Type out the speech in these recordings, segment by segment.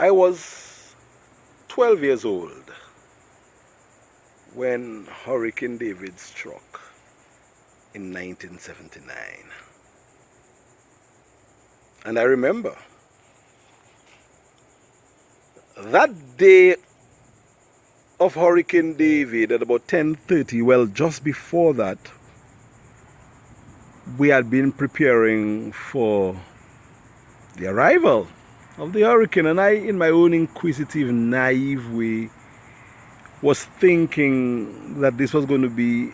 I was 12 years old when Hurricane David struck in 1979. And I remember that day of Hurricane David at about 10:30, well, just before that, we had been preparing for the arrival of the hurricane, and I, in my own inquisitive, naive way, was thinking that this was going to be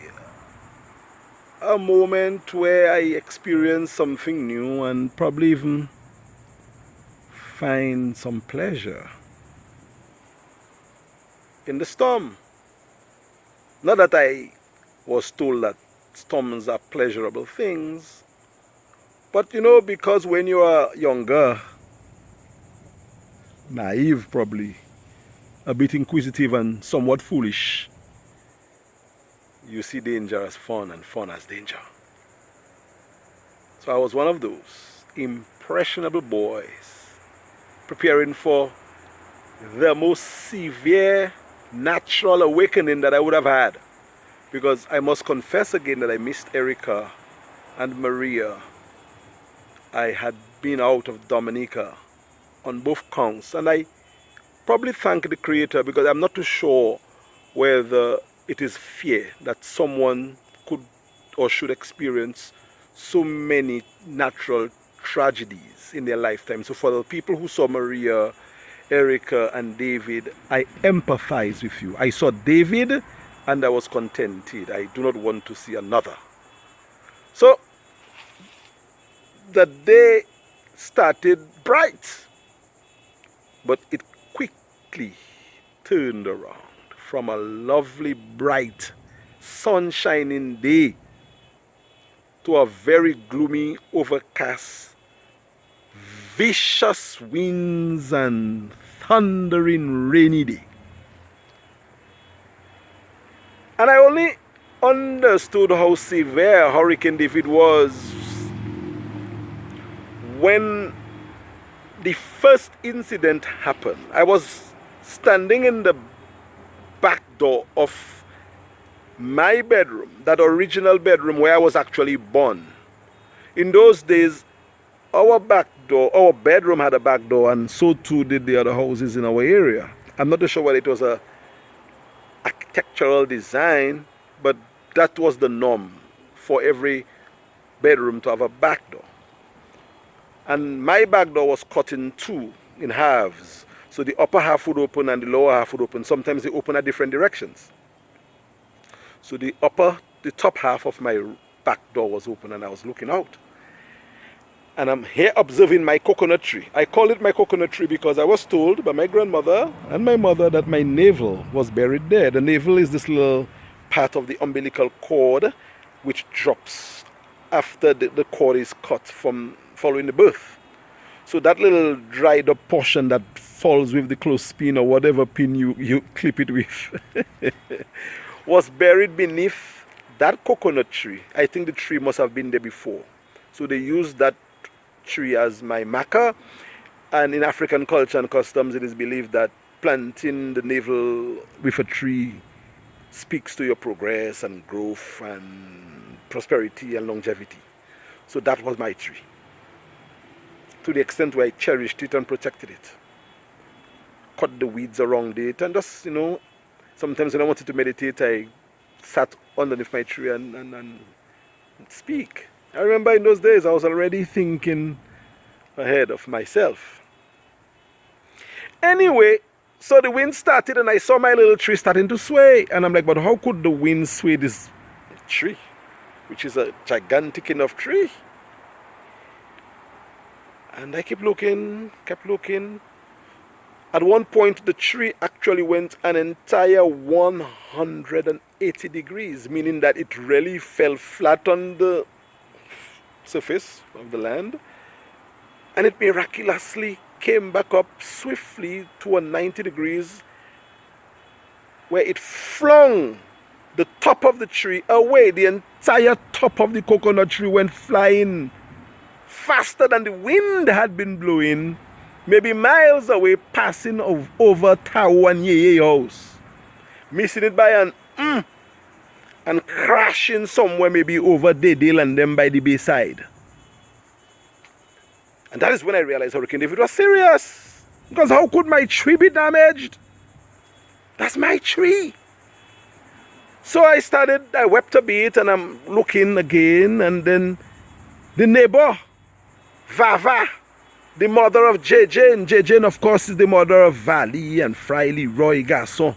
a moment where I experienced something new and probably even find some pleasure in the storm. Not that I was told that storms are pleasurable things, but you know, because when you are younger, naive probably, a bit inquisitive and somewhat foolish, you see danger as fun and fun as danger. So I was one of those impressionable boys preparing for the most severe natural awakening that I would have had, because I must confess again that I missed Erica and Maria. I had been out of Dominica on both counts, and I probably thank the Creator, because I'm not too sure whether it is fear that someone could or should experience so many natural tragedies in their lifetime. So for the people who saw Maria, Erica and David, I empathize with you. I saw David and I was contented. I do not want to see another. So the day started bright, but it quickly turned around from a lovely, bright, sun-shining day to a very gloomy, overcast, vicious winds and thundering rainy day. And I only understood how severe Hurricane David was when the first incident happened. I was standing in the back door of my bedroom, that original bedroom where I was actually born. In those days, our bedroom had a back door, and so too did the other houses in our area. I'm not too sure whether it was a architectural design, but that was the norm for every bedroom to have a back door. And my back door was cut in two, in halves. So the upper half would open and the lower half would open. Sometimes they open at different directions. So the top half of my back door was open and I was looking out. And I'm here observing my coconut tree. I call it my coconut tree because I was told by my grandmother and my mother that my navel was buried there. The navel is this little part of the umbilical cord which drops after the cord is cut from following the birth. So that little dried up portion that falls with the clothespin or whatever pin you clip it with was buried beneath that coconut tree. I think the tree must have been there before. So they used that tree as my marker, and in African culture and customs it is believed that planting the navel with a tree speaks to your progress and growth and prosperity and longevity. So that was my tree, to the extent where I cherished it and protected it, cut the weeds around it, and just, you know, sometimes when I wanted to meditate I sat underneath my tree and speak. I remember in those days I was already thinking ahead of myself. Anyway, so the wind started and I saw my little tree starting to sway. And I'm like, but how could the wind sway this tree, which is a gigantic enough tree? And I kept looking. At one point, the tree actually went an entire 180 degrees, meaning that it really fell flat on the surface of the land, and it miraculously came back up swiftly to a 90 degrees, where it flung the top of the tree away. The entire top of the coconut tree went flying faster than the wind had been blowing, maybe miles away, passing over Tao and Yeye house, missing it by and crashing somewhere maybe over Dedale and them by the bayside. And that is when I realized Hurricane David was serious. Because how could my tree be damaged? That's my tree. So I wept a bit, and I'm looking again, and then the neighbor, Vava, the mother of JJ, and JJ, of course, is the mother of Valley and Friley, Roy, Garçon,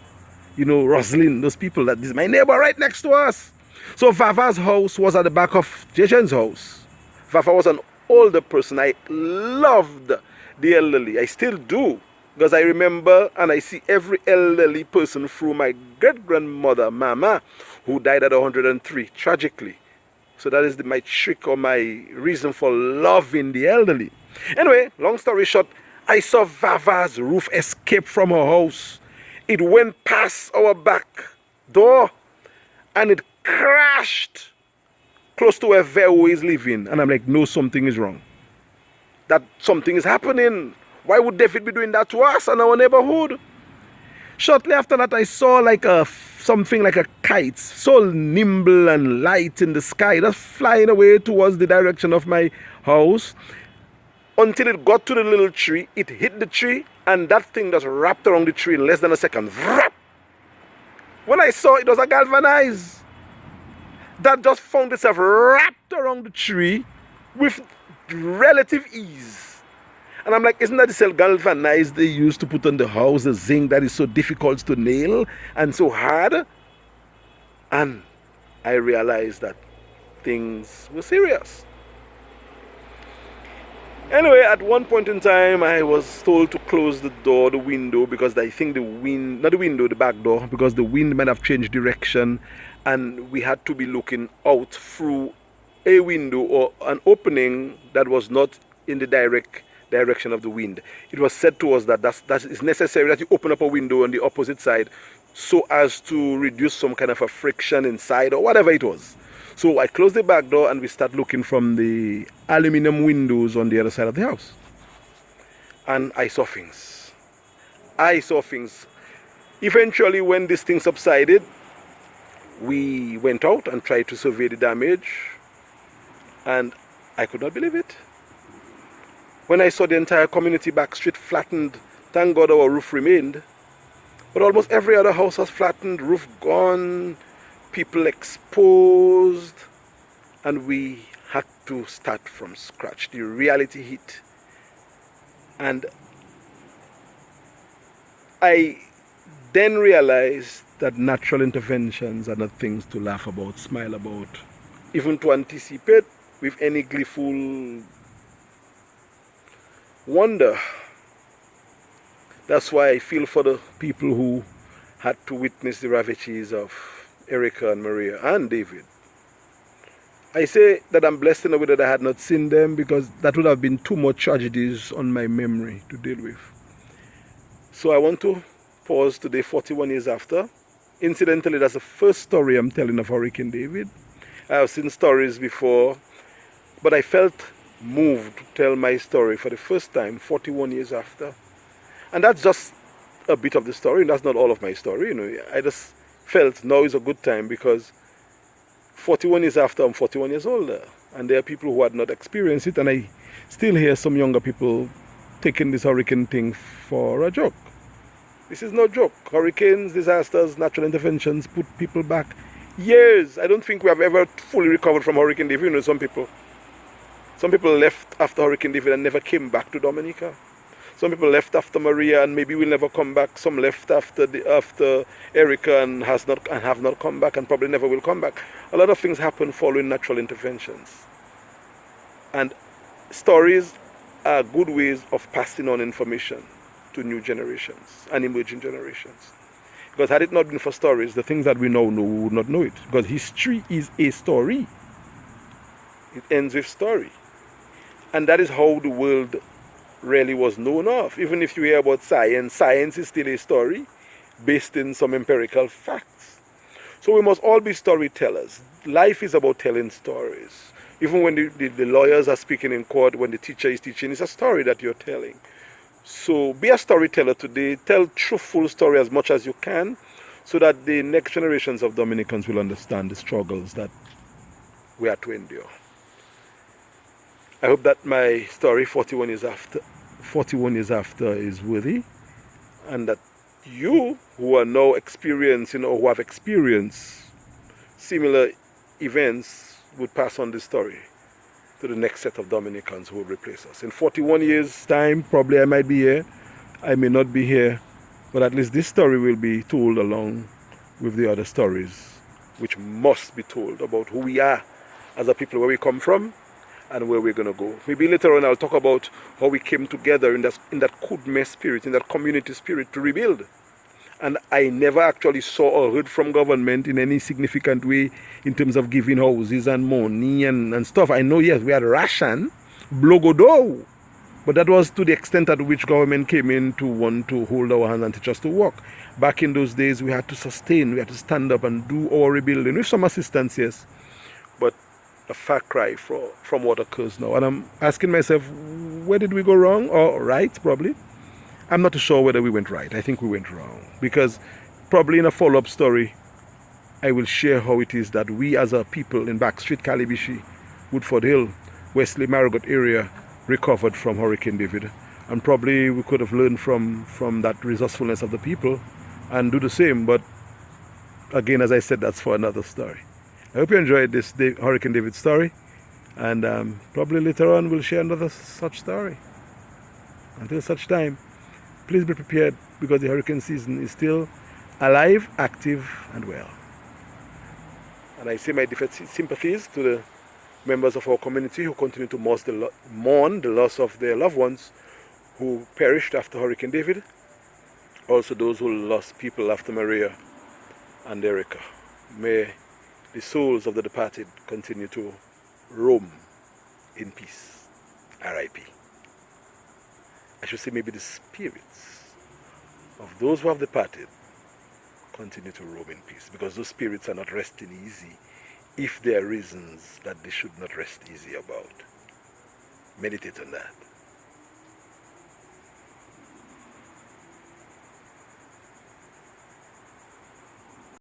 Rosalind, those people. That is my neighbor right next to us. So Vava's house was at the back of JJ's house. Vava was an older person. I loved the elderly. I still do. Because I remember and I see every elderly person through my great-grandmother, Mama, who died at 103, tragically. So that is my trick or my reason for loving the elderly. Anyway, long story short, I saw Vava's roof escape from her house. It went past our back door and it crashed close to where Vero is living. And I'm like, no, something is wrong. That something is happening. Why would David be doing that to us and our neighborhood? Shortly after that, I saw something like a kite, so nimble and light in the sky, just flying away towards the direction of my house. Until it got to the little tree, it hit the tree, and that thing just wrapped around the tree in less than a second. Vrap! When I saw it was a galvanized that just found itself wrapped around the tree with relative ease. And I'm like, isn't that the cell galvanized they used to put on the house, the zinc that is so difficult to nail and so hard? And I realized that things were serious. Anyway, at one point in time, I was told to close the door, the window, because I think the back door, because the wind might have changed direction, and we had to be looking out through a window or an opening that was not in the direct direction of the wind. It was said to us that it's necessary that you open up a window on the opposite side so as to reduce some kind of a friction inside or whatever it was. So I closed the back door and we start looking from the aluminum windows on the other side of the house. And I saw things. Eventually, when this thing subsided, we went out and tried to survey the damage, and I could not believe it. When I saw the entire community back street flattened, thank God our roof remained. But almost every other house was flattened, roof gone, people exposed, and we had to start from scratch. The reality hit. And I then realized that natural interventions are not things to laugh about, smile about, even to anticipate with any gleeful wonder. That's why I feel for the people who had to witness the ravages of Erica and Maria and David. I say that I'm blessed in a way that I had not seen them, because that would have been too much tragedies on my memory to deal with. So I want to pause today, 41 years after. Incidentally, that's the first story I'm telling of Hurricane David. I have seen stories before, but I felt moved to tell my story for the first time 41 years after. And that's just a bit of the story, and that's not all of my story. I just felt now is a good time, because 41 years after, I'm 41 years older, and there are people who had not experienced it, and I still hear some younger people taking this hurricane thing for a joke. This is no joke. Hurricanes, disasters, natural interventions put people back years. I don't think we have ever fully recovered from Hurricane David. Some people left after Hurricane David and never came back to Dominica. Some people left after Maria and maybe will never come back. Some left after Erica and have not come back and probably never will come back. A lot of things happen following natural interventions. And stories are good ways of passing on information to new generations and emerging generations. Because had it not been for stories, the things that we now know, we would not know it. Because history is a story. It ends with story. And that is how the world really was known of. Even if you hear about science, science is still a story based in some empirical facts. So we must all be storytellers. Life is about telling stories. Even when the lawyers are speaking in court, when the teacher is teaching, it's a story that you're telling. So be a storyteller today. Tell truthful story as much as you can, so that the next generations of Dominicans will understand the struggles that we are to endure. I hope that my story 41 years after is worthy, and that you who are now experiencing or who have experienced similar events would pass on this story to the next set of Dominicans who will replace us. In 41 years' time, probably I might be here, I may not be here, but at least this story will be told along with the other stories which must be told about who we are as a people, where we come from, and where we're going to go. Maybe later on I'll talk about how we came together in that Kudme spirit, in that community spirit, to rebuild. And I never actually saw or heard from government in any significant way in terms of giving houses and money and stuff. I know, yes, we had ration, blogodo, but that was to the extent at which government came in to want to hold our hand and teach us to walk. Back in those days, we had to sustain, we had to stand up and do our rebuilding with some assistance, yes, but a far cry from what occurs now. And I'm asking myself, where did we go wrong or right? Probably. I'm not too sure whether we went right. I think we went wrong, because probably in a follow-up story I will share how it is that we as a people in Backstreet, Calibishi, Woodford Hill, Wesley, Marigot area recovered from Hurricane David, and probably we could have learned from that resourcefulness of the people and do the same. But again, as I said, that's for another story. I hope you enjoyed this Hurricane David story, and probably later on we'll share another such story. Until such time, please be prepared, because the hurricane season is still alive, active, and well. And I say my deepest sympathies to the members of our community who continue to mourn the loss of their loved ones who perished after Hurricane David. Also those who lost people after Maria and Erica. May the souls of the departed continue to roam in peace. R.I.P. I should say maybe the spirits of those who have departed continue to roam in peace, because those spirits are not resting easy if there are reasons that they should not rest easy about. Meditate on that.